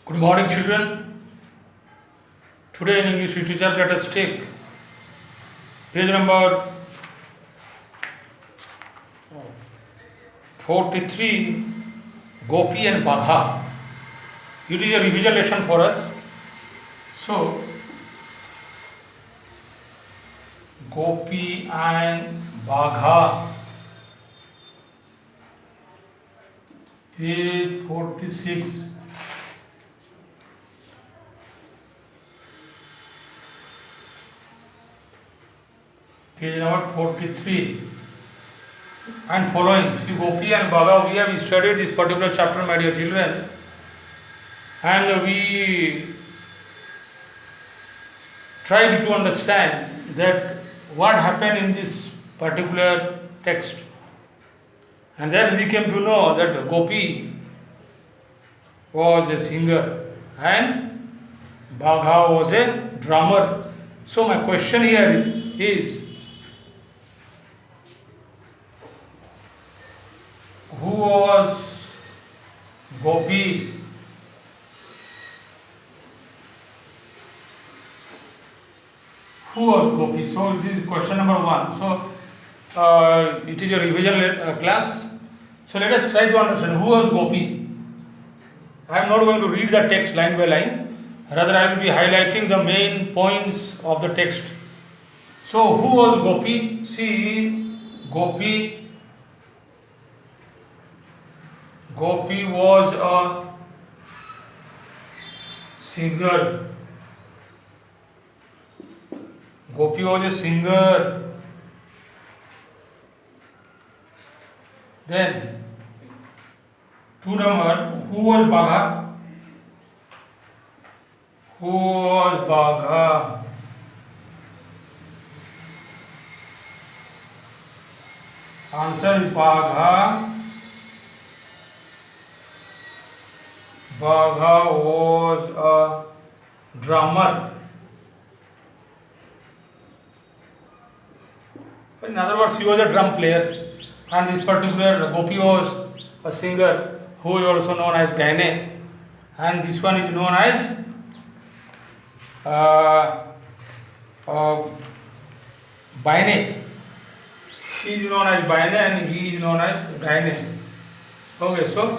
Good morning, children. Today in English literature, let us take page number 43, Gopi and Bagha. It is a revision lesson for us. So, Gopi and Bagha, page 46. Page number 43 and following. See, Gopi and Bagha, we have studied this particular chapter, my dear children, and we tried to understand that what happened in this particular text. And then we came to know that Gopi was a singer and Bagha was a drummer. So my question here is, who was Gopi? Who was Gopi? So this is question number 1. So it is a revision class. So let us try to understand who was Gopi. I am not going to read the text line by line. Rather, I will be highlighting the main points of the text. So who was Gopi? See, Gopi was a singer. Gopi was a singer. Then, 2 number, who was Bagha? Who was Bagha? Answer is Bagha. Bagha was a drummer. In other words, he was a drum player, and this particular Gopi was a singer who is also known as Gaine, and this one is known as Baine. She is known as Baine and he is known as Gaine. Okay, so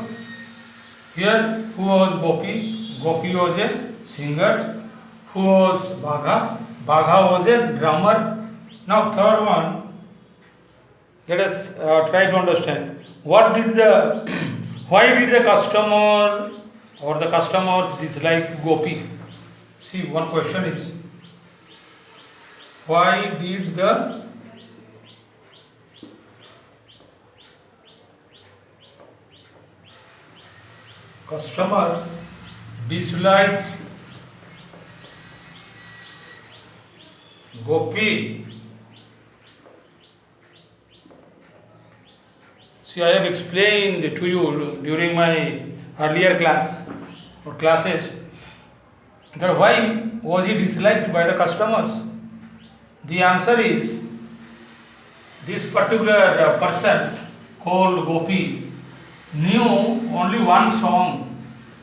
here who was Gopi? Gopi was a singer. Who was Bagha? Bagha was a drummer. Now third one. Let us try to understand what did the why did the customer or the customers dislike Gopi? See, one question is, why did the customer dislike Gopi? See, I have explained to you during my earlier class or classes that why was he disliked by the customers? The answer is, this particular person called Gopi knew only one song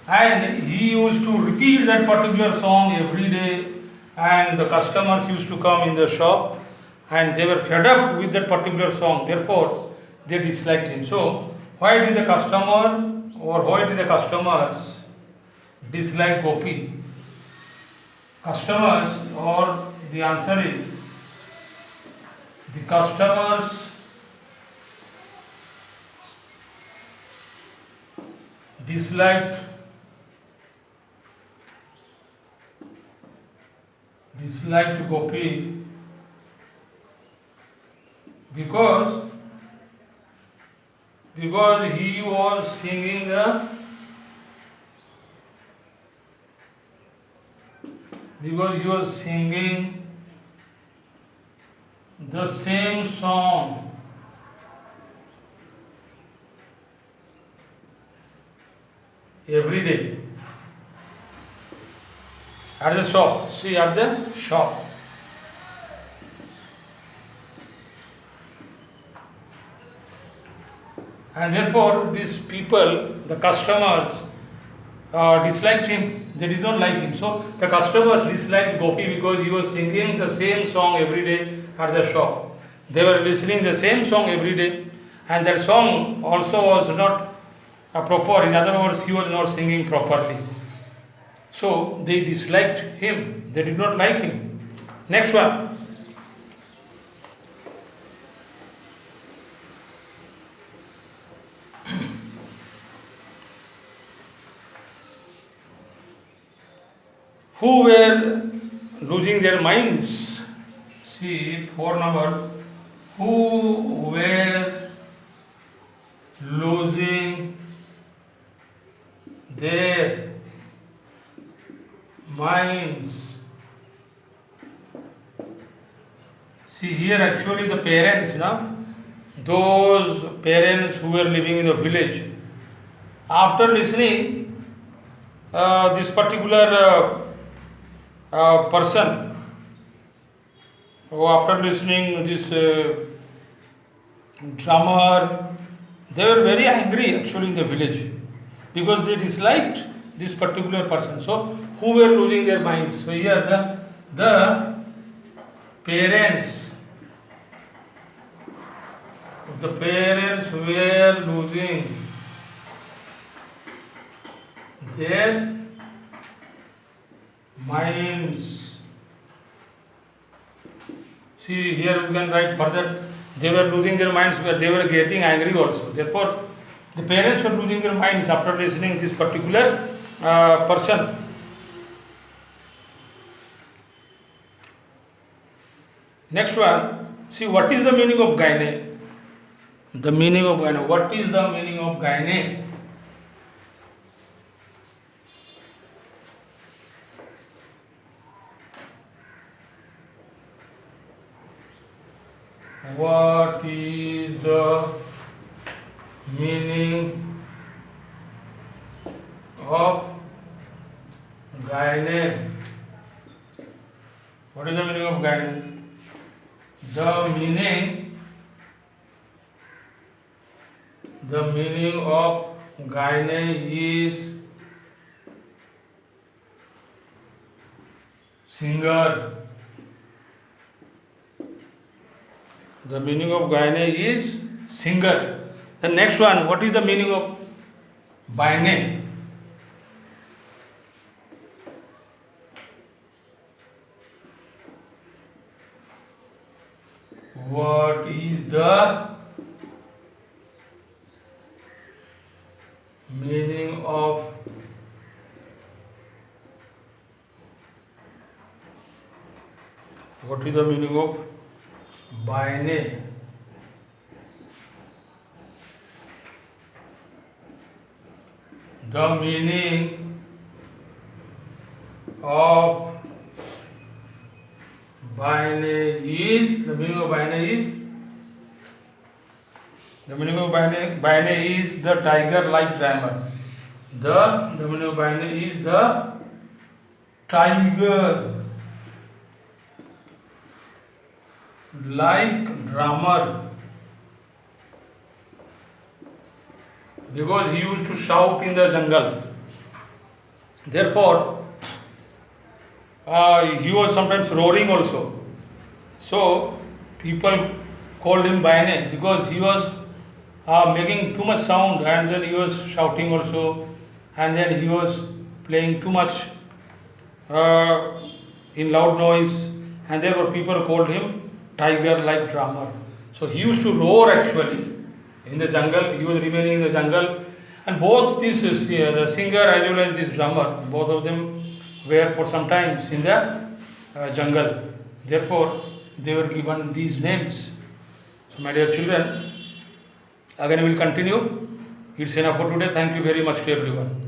and he used to repeat that particular song every day, and the customers used to come in the shop and they were fed up with that particular song. Therefore, they disliked him. So, why did the customers dislike Gopi? Customers, or the answer is, the customers disliked Gopi because he was singing the same song every day at the shop. See, at the shop. And therefore, these people, the customers, disliked him. They did not like him. So the customers disliked Gopi because he was singing the same song every day at the shop. They were listening the same song every day, and that song also was not proper. In other words, he was not singing properly. So they disliked him. They did not like him. Next one. Who were losing their minds? See, 4 number. Who were losing their minds? See, here actually the parents, now, those parents who were living in the village, after listening this particular person, who after listening this drummer, they were very angry actually in the village because they disliked this particular person. So who were losing their minds? So here the parents, the parents were losing their minds. See, here we can write further. They were losing their minds, but they were getting angry also. Therefore, the parents were losing their minds after listening this particular person. Next one. See, what is the meaning of gyne? The meaning of gyne. What is the meaning of gyne? What is the meaning of gyne? What is the meaning of gyne? The meaning of gyne is singer. The meaning of gyne is singer. The next one, what is the meaning of byne? What is the meaning of what is the meaning of byne? The meaning of byne is the meaning of byne is the tiger-like drummer. The meaning of byne is the tiger-like drummer, because he used to shout in the jungle. Therefore, he was sometimes roaring also. So people called him by name because he was making too much sound, and then he was shouting also, and then he was playing too much in loud noise, and there were people called him tiger-like drummer. So he used to roar actually in the jungle. He was remaining in the jungle, and both this the singer as well as this drummer, both of them were for some time in the jungle. Therefore, they were given these names. So, my dear children, again we will continue. It's enough for today. Thank you very much to everyone.